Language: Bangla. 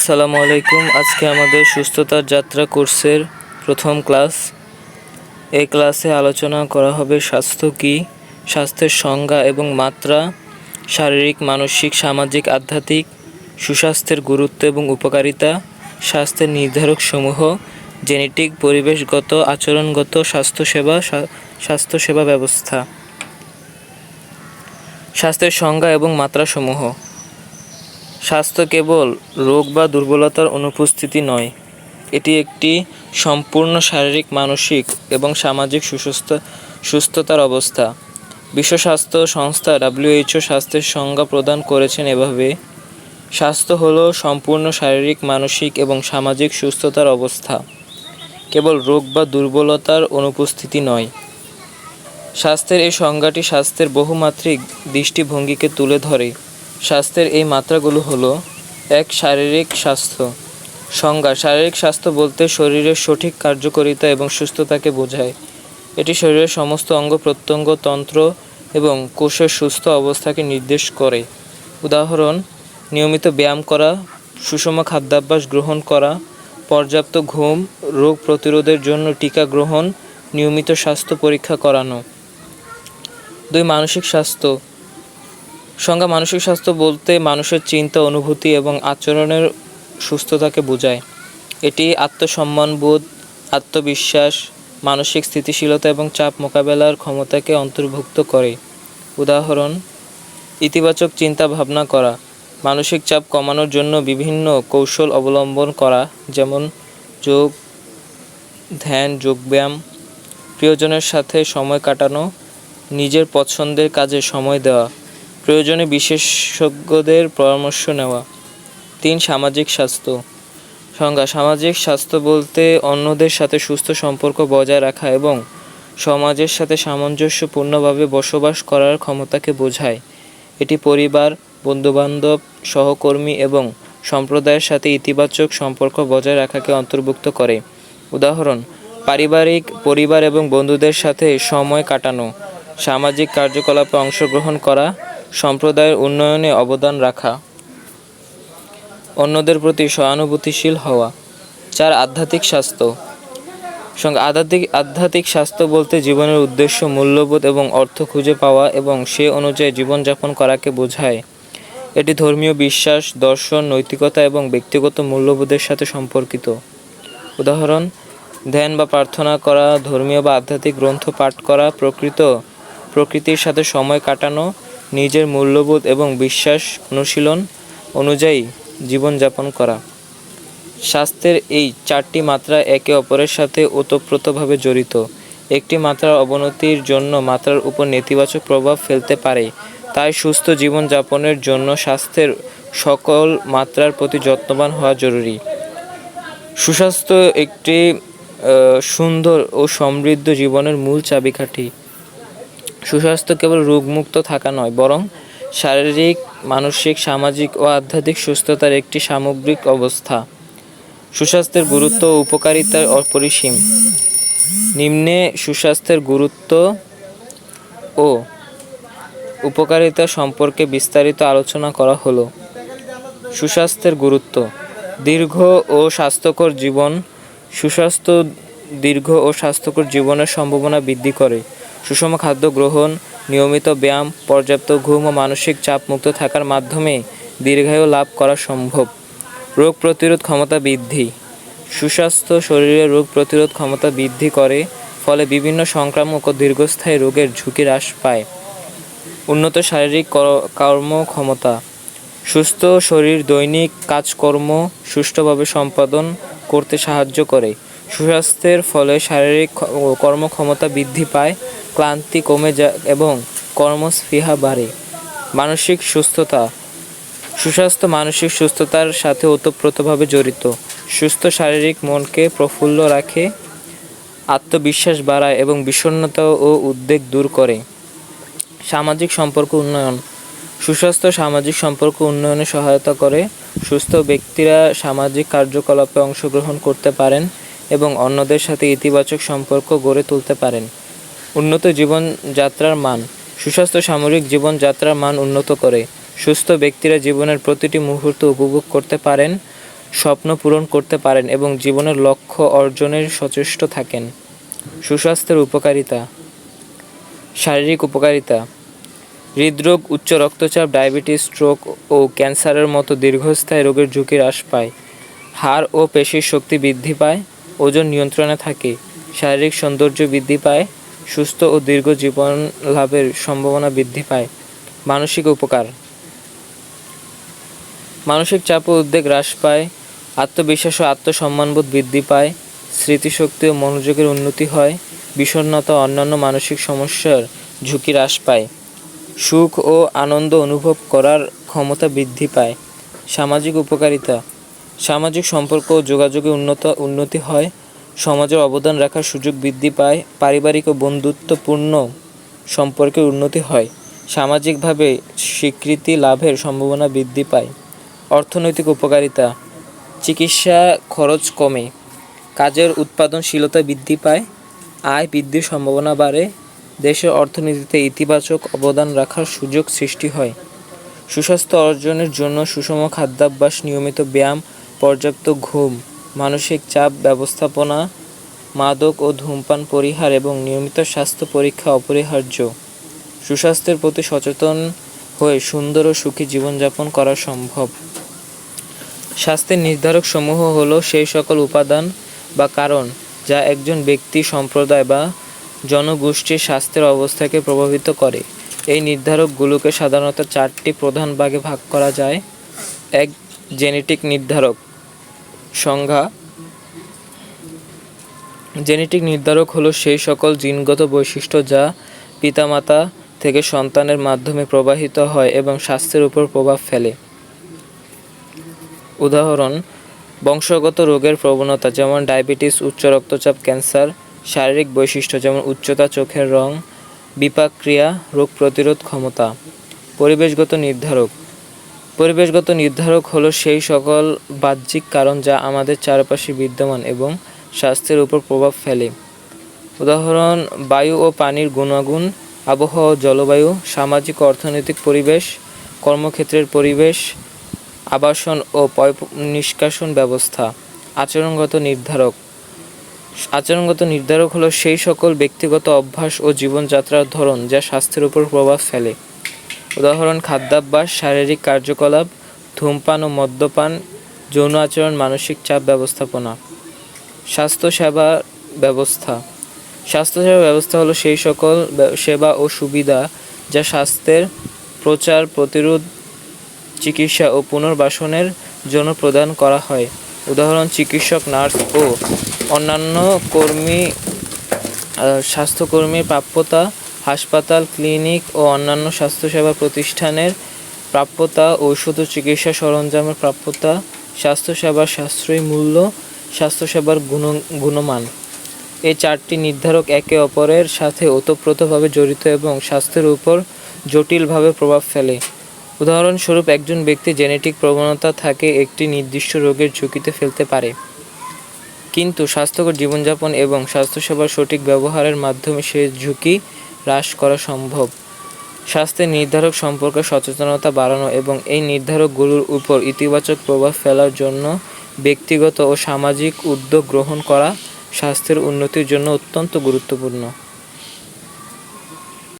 আসসালামু আলাইকুম। আজকে আমাদের সুস্থতার যাত্রা কোর্সের প্রথম ক্লাস। এই ক্লাসে আলোচনা করা হবে স্বাস্থ্য কী, স্বাস্থ্যের সংজ্ঞা এবং মাত্রা, শারীরিক, মানসিক, সামাজিক, আধ্যাত্মিক, সুস্বাস্থ্যের গুরুত্ব এবং উপকারিতা, স্বাস্থ্যের নির্ধারকসমূহ, জেনেটিক, পরিবেশগত, আচরণগত, স্বাস্থ্যসেবা ব্যবস্থা। স্বাস্থ্যের সংজ্ঞা এবং মাত্রাসমূহ। স্বাস্থ্য কেবল রোগ বা দুর্বলতার অনুপস্থিতি নয়, এটি একটি সম্পূর্ণ শারীরিক, মানসিক এবং সামাজিক সুস্থতার অবস্থা। বিশ্ব স্বাস্থ্য সংস্থা WHO স্বাস্থ্যের সংজ্ঞা প্রদান করেছেন এভাবে: স্বাস্থ্য হলো সম্পূর্ণ শারীরিক, মানসিক এবং সামাজিক সুস্থতার অবস্থা, কেবল রোগ বা দুর্বলতার অনুপস্থিতি নয়। স্বাস্থ্যের এই সংজ্ঞাটি স্বাস্থ্যের বহুমাত্রিক দৃষ্টিভঙ্গিকে তুলে ধরে। স্বাস্থ্যের এই মাত্রাগুলো হলো: ১. শারীরিক স্বাস্থ্য। সংজ্ঞা: শারীরিক স্বাস্থ্য বলতে শরীরের সঠিক কার্যকারিতা এবং সুস্থতাকে বোঝায়। এটি শরীরের সমস্ত অঙ্গ প্রত্যঙ্গ, তন্ত্র এবং কোষের সুস্থ অবস্থাকে নির্দেশ করে। উদাহরণ: নিয়মিত ব্যায়াম করা, সুষম খাদ্যাভ্যাস গ্রহণ করা, পর্যাপ্ত ঘুম, রোগ প্রতিরোধের জন্য টিকা গ্রহণ, নিয়মিত স্বাস্থ্য পরীক্ষা করানো। ২. মানসিক স্বাস্থ্য। সংজ্ঞা: মানসিক স্বাস্থ্য বলতে মানুষের চিন্তা, অনুভূতি এবং আচরণের সুস্থতাকে বোঝায়। এটি আত্মসম্মানবোধ, আত্মবিশ্বাস, মানসিক স্থিতিশীলতা এবং চাপ মোকাবেলার ক্ষমতাকে অন্তর্ভুক্ত করে। উদাহরণ: ইতিবাচক চিন্তা ভাবনা করা, মানসিক চাপ কমানোর জন্য বিভিন্ন কৌশল অবলম্বন করা, যেমন যোগ, ধ্যান, যোগব্যায়াম, প্রিয়জনের সাথে সময় কাটানো, নিজের পছন্দের কাজে সময় দেওয়া, প্রয়োজনে বিশেষজ্ঞদের পরামর্শ নেওয়া। ৩. সামাজিক স্বাস্থ্য। সংজ্ঞা: সামাজিক স্বাস্থ্য বলতে অন্যদের সাথে সুস্থ সম্পর্ক বজায় রাখা এবং সমাজের সাথে সামঞ্জস্যপূর্ণভাবে বসবাস করার ক্ষমতাকে বোঝায়। এটি পরিবার, বন্ধুবান্ধব, সহকর্মী এবং সম্প্রদায়ের সাথে ইতিবাচক সম্পর্ক বজায় রাখাকে অন্তর্ভুক্ত করে। উদাহরণ: পরিবার এবং বন্ধুদের সাথে সময় কাটানো, সামাজিক কার্যকলাপে অংশগ্রহণ করা, সম্প্রদায়ের উন্নয়নে অবদান রাখা। অন্যদের প্রতি সহানুভূতিশীল হওয়া। ৪. আধ্যাত্মিক স্বাস্থ্য। সংজ্ঞা: আধ্যাত্মিক স্বাস্থ্য বলতে জীবনের উদ্দেশ্য, মূল্যবোধ এবং অর্থ খুঁজে পাওয়া এবং সে অনুযায়ী জীবনযাপন করাকে বোঝায়। এটি ধর্মীয় বিশ্বাস, দর্শন, নৈতিকতা এবং ব্যক্তিগত মূল্যবোধের সাথে সম্পর্কিত। উদাহরণ: ধ্যান বা প্রার্থনা করা, ধর্মীয় বা আধ্যাত্মিক গ্রন্থ পাঠ করা, প্রকৃতির সাথে সময় কাটানো, নিজের মূল্যবোধ এবং বিশ্বাস অনুশীলন অনুযায়ী জীবনযাপন করা। স্বাস্থ্যের এই 4টি মাত্রা একে অপরের সাথে ওতপ্রোতভাবে জড়িত। একটি মাত্রার অবনতির জন্য মাত্রার উপর নেতিবাচক প্রভাব ফেলতে পারে। তাই সুস্থ জীবনযাপনের জন্য স্বাস্থ্যের সকল মাত্রার প্রতি যত্নবান হওয়া জরুরি। সুস্বাস্থ্য একটি সুন্দর ও সমৃদ্ধ জীবনের মূল চাবিকাঠি। সুস্বাস্থ্য কেবল রোগমুক্ত থাকা নয়, বরং শারীরিক, মানসিক, সামাজিক ও আধ্যাত্মিক সুস্থতার একটি সামগ্রিক অবস্থা। সুস্বাস্থ্যের গুরুত্ব ও উপকারিতা অপরিসীম। নিম্নে সুস্বাস্থ্যের গুরুত্ব ও উপকারিতা সম্পর্কে বিস্তারিত আলোচনা করা হলো। সুস্বাস্থ্যের গুরুত্ব: দীর্ঘ ও স্বাস্থ্যকর জীবন। সুস্বাস্থ্য দীর্ঘ ও স্বাস্থ্যকর জীবনের সম্ভাবনা বৃদ্ধি করে। সুষম খাদ্য গ্রহণ, নিয়মিত ব্যায়াম, পর্যাপ্ত ঘুম ও মানসিক চাপ মুক্ত থাকার মাধ্যমে দীর্ঘায়ু লাভ করা সম্ভব। রোগ প্রতিরোধ ক্ষমতা বৃদ্ধি। সুস্বাস্থ্য শরীরের রোগ প্রতিরোধ ক্ষমতা বৃদ্ধি করে, ফলে বিভিন্ন সংক্রামক ও দীর্ঘস্থায়ী রোগের ঝুঁকি হ্রাস পায়। উন্নত শারীরিক কর্মক্ষমতা। সুস্থ শরীর দৈনিক কাজকর্ম সুষ্ঠুভাবে সম্পাদন করতে সাহায্য করে। সুস্বাস্থ্যের ফলে শারীরিক কর্মক্ষমতা বৃদ্ধি পায়, ক্লান্তি কমে যায় এবং কর্মস্পৃহা বাড়ে। মানসিক সুস্থতা। সুস্বাস্থ্য মানসিক সুস্থতার সাথে ওতপ্রোতভাবে জড়িত। সুস্থ শারীরিক মনকে প্রফুল্ল রাখে, আত্মবিশ্বাস বাড়ায় এবং বিষণ্ণতা ও উদ্বেগ দূর করে। সামাজিক সম্পর্ক উন্নয়ন। সুস্বাস্থ্য সামাজিক সম্পর্ক উন্নয়নে সহায়তা করে। সুস্থ ব্যক্তিরা সামাজিক কার্যকলাপে অংশগ্রহণ করতে পারেন এবং অন্যদের সাথে ইতিবাচক সম্পর্ক গড়ে তুলতে পারেন। উন্নত জীবনযাত্রার মান। সুস্বাস্থ্য সামগ্রিক জীবনযাত্রার মান উন্নত করে। সুস্থ ব্যক্তিরা জীবনের প্রতিটি মুহূর্ত উপভোগ করতে পারেন, স্বপ্ন পূরণ করতে পারেন এবং জীবনের লক্ষ্য অর্জনের সচেষ্ট থাকেন। সুস্বাস্থ্যের উপকারিতা। শারীরিক উপকারিতা: হৃদরোগ, উচ্চ রক্তচাপ, ডায়াবেটিস, স্ট্রোক ও ক্যান্সারের মতো দীর্ঘস্থায়ী রোগের ঝুঁকি হ্রাস পায়। হাড় ও পেশির শক্তি বৃদ্ধি পায়, ওজন নিয়ন্ত্রণে থাকে, শারীরিক সৌন্দর্য বৃদ্ধি পায়, সুস্থ ও দীর্ঘ জীবন লাভের সম্ভাবনা বৃদ্ধি পায়। মানসিক উপকার: মানসিক চাপ ও উদ্বেগ হ্রাস পায়, আত্মবিশ্বাস ও আত্মসম্মানবোধ বৃদ্ধি পায়, স্মৃতিশক্তি ও মনোযোগের উন্নতি হয়, বিষণ্ণতা ও অন্যান্য মানসিক সমস্যার ঝুঁকি হ্রাস পায়, সুখ ও আনন্দ অনুভব করার ক্ষমতা বৃদ্ধি পায়। সামাজিক উপকারিতা: সামাজিক সম্পর্ক ও যোগাযোগে উন্নতি হয়, সমাজের অবদান রাখার সুযোগ বৃদ্ধি পায়, পারিবারিক ও বন্ধুত্বপূর্ণ সম্পর্কের উন্নতি হয়, সামাজিকভাবে স্বীকৃতি লাভের সম্ভাবনা বৃদ্ধি পায়। অর্থনৈতিক উপকারিতা: চিকিৎসা খরচ কমে, কাজের উৎপাদনশীলতা বৃদ্ধি পায়, আয় বৃদ্ধির সম্ভাবনা বাড়ে, দেশের অর্থনীতিতে ইতিবাচক অবদান রাখার সুযোগ সৃষ্টি হয়। সুস্বাস্থ্য অর্জনের জন্য সুষম খাদ্যাভ্যাস, নিয়মিত ব্যায়াম, পর্যাপ্ত ঘুম, মানসিক চাপ ব্যবস্থাপনা, মাদক ও ধূমপান পরিহার এবং নিয়মিত স্বাস্থ্য পরীক্ষা অপরিহার্য। সুস্বাস্থ্যের প্রতি সচেতন হয়ে সুন্দর ও সুখী জীবনযাপন করা সম্ভব। স্বাস্থ্যের নির্ধারক সমূহ হল সেই সকল উপাদান বা কারণ যা একজন ব্যক্তি, সম্প্রদায় বা জনগোষ্ঠীর স্বাস্থ্যের অবস্থাকে প্রভাবিত করে। এই নির্ধারকগুলোকে সাধারণত 4টি প্রধান ভাগে ভাগ করা যায়। 1. জেনেটিক নির্ধারক। সংজ্ঞা: জেনেটিক নির্ধারক হলো সেই সকল জিনগত বৈশিষ্ট্য যা পিতামাতা থেকে সন্তানের মাধ্যমে প্রবাহিত হয় এবং স্বাস্থ্যের উপর প্রভাব ফেলে। উদাহরণ: বংশগত রোগের প্রবণতা যেমন ডায়াবেটিস, উচ্চ রক্তচাপ, ক্যান্সার। শারীরিক বৈশিষ্ট্য যেমন উচ্চতা, চোখের রং, বিপাক ক্রিয়া, রোগ প্রতিরোধ ক্ষমতা। পরিবেশগত নির্ধারক। পরিবেশগত নির্ধারক হলো সেই সকল বাহ্যিক কারণ যা আমাদের চারপাশে বিদ্যমান এবং স্বাস্থ্যের উপর প্রভাব ফেলে। উদাহরণ: বায়ু ও পানির গুণাগুণ, আবহাওয়া ও জলবায়ু, সামাজিক ও অর্থনৈতিক পরিবেশ, কর্মক্ষেত্রের পরিবেশ, আবাসন ও নিষ্কাশন ব্যবস্থা। আচরণগত নির্ধারক। আচরণগত নির্ধারক হলো সেই সকল ব্যক্তিগত অভ্যাস ও জীবনযাত্রার ধরন যা স্বাস্থ্যের উপর প্রভাব ফেলে। উদাহরণ: খাদ্যাভ্যাস, শারীরিক কার্যকলাপ, ধূমপান ও মদ্যপান, যৌন আচরণ, মানসিক চাপ ব্যবস্থাপনা। স্বাস্থ্যসেবা ব্যবস্থা। স্বাস্থ্যসেবা ব্যবস্থা হলো সেই সকল সেবা ও সুবিধা যা স্বাস্থ্যের প্রচার, প্রতিরোধ, চিকিৎসা ও পুনর্বাসনের জন্য প্রদান করা হয়। উদাহরণ: চিকিৎসক, নার্স ও অন্যান্য স্বাস্থ্যকর্মীর প্রাপ্যতা, হাসপাতাল, ক্লিনিক ও অন্যান্য স্বাস্থ্যসেবা প্রতিষ্ঠানের প্রাপ্যতা, ঔষধ ও চিকিৎসা সরঞ্জামের প্রাপ্যতা, স্বাস্থ্যসেবার সাশ্রয়ী মূল্য, স্বাস্থ্যসেবার গুণমান। এই 4টি নির্ধারক একে অপরের সাথে ওতপ্রোতভাবে জড়িত এবং স্বাস্থ্যের উপর জটিলভাবে প্রভাব ফেলে। উদাহরণস্বরূপ, একজন ব্যক্তি জেনেটিক প্রবণতা থাকে একটি নির্দিষ্ট রোগের ঝুঁকিতে ফেলতে পারে, কিন্তু স্বাস্থ্যকর জীবনযাপন এবং স্বাস্থ্যসেবার সঠিক ব্যবহারের মাধ্যমে সেই ঝুঁকি হ্রাস করা সম্ভব। স্বাস্থ্যের নির্ধারক সম্পর্কে সচেতনতা বাড়ানো এবং এই নির্ধারকগুলোর উপর ইতিবাচক প্রভাব ফেলার জন্য ব্যক্তিগত ও সামাজিক উদ্যোগ গ্রহণ করা স্বাস্থ্যের উন্নতির জন্য অত্যন্ত গুরুত্বপূর্ণ।